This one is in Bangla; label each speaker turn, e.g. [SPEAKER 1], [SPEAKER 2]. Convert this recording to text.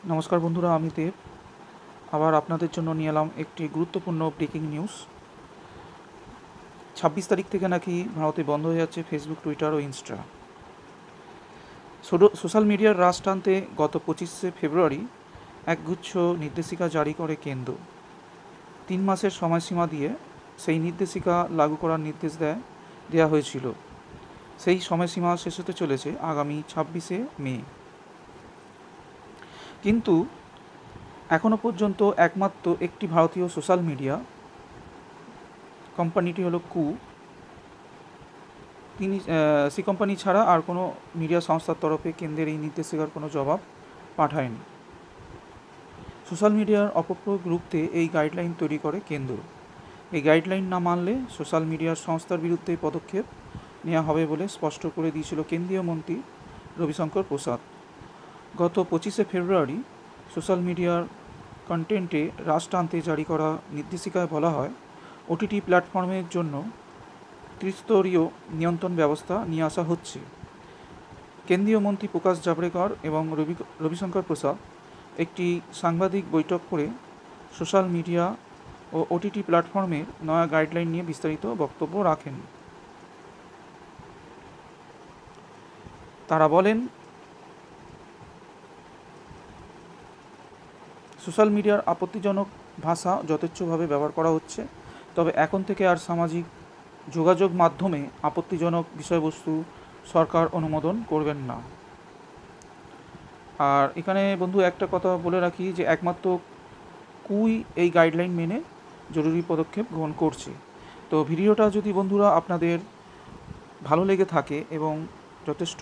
[SPEAKER 1] নমস্কার বন্ধুরা, আমি দেব আবার আপনাদের জন্য নিয়ে এলাম একটি গুরুত্বপূর্ণ ব্রেকিং নিউজ। 26 তারিখ থেকে নাকি ভারতে বন্ধ হয়ে যাচ্ছে ফেসবুক, টুইটার ও ইনস্টা। সোশ্যাল মিডিয়ার রাশ টানতে গত 25শে ফেব্রুয়ারি একগুচ্ছ নির্দেশিকা জারি করে কেন্দ্র। 3 মাসের সময়সীমা দিয়ে সেই নির্দেশিকা লাগু করার নির্দেশ দেওয়া হয়েছিল। সেই সময়সীমা শেষ হতে চলেছে আগামী 26শে মে। কিন্তু এখনও পর্যন্ত একমাত্র একটি ভারতীয় সোশ্যাল মিডিয়া কোম্পানিটি হলো সেই কোম্পানি ছাড়া আর কোনো মিডিয়া সংস্থার তরফে কেন্দ্রের এই নির্দেশিকার কোনো জবাব পাঠায়নি। সোশ্যাল মিডিয়ার অপপ্রয়োগ রুখতে এই গাইডলাইন তৈরি করে কেন্দ্র। এই গাইডলাইন না মানলে সোশ্যাল মিডিয়ার সংস্থার বিরুদ্ধে পদক্ষেপ নেওয়া হবে বলে স্পষ্ট করে দিয়েছিল কেন্দ্রীয় মন্ত্রী রবিশঙ্কর প্রসাদ। গত 25শে ফেব্রুয়ারি সোশ্যাল মিডিয়ার কন্টেন্টে রাশ টানতে জারি করা নির্দেশিকায় বলা হয়, ওটিটি প্ল্যাটফর্মের জন্য ত্রিস্তরীয় নিয়ন্ত্রণ ব্যবস্থা নিয়ে আসা হচ্ছে। কেন্দ্রীয় মন্ত্রী প্রকাশ জাভড়েকর এবং রবিশঙ্কর প্রসাদ একটি সাংবাদিক বৈঠক করে সোশ্যাল মিডিয়া ও ওটিটি প্ল্যাটফর্মের নয়া গাইডলাইন নিয়ে বিস্তারিত বক্তব্য রাখেন। তারা বলেন, সোশ্যাল মিডিয়ার আপত্তিজনক ভাষা যথেচ্ছভাবে ব্যবহার করা হচ্ছে, তবে এখন থেকে আর সামাজিক যোগাযোগ মাধ্যমে আপত্তিজনক বিষয়বস্তু সরকার অনুমোদন করবেন না। আর এখানে বন্ধু একটা কথা বলে রাখি যে একমাত্র কুই এই গাইডলাইন মেনে জরুরি পদক্ষেপ গ্রহণ করছে। তো ভিডিওটা যদি বন্ধুরা আপনাদের ভালো লেগে থাকে এবং যথেষ্ট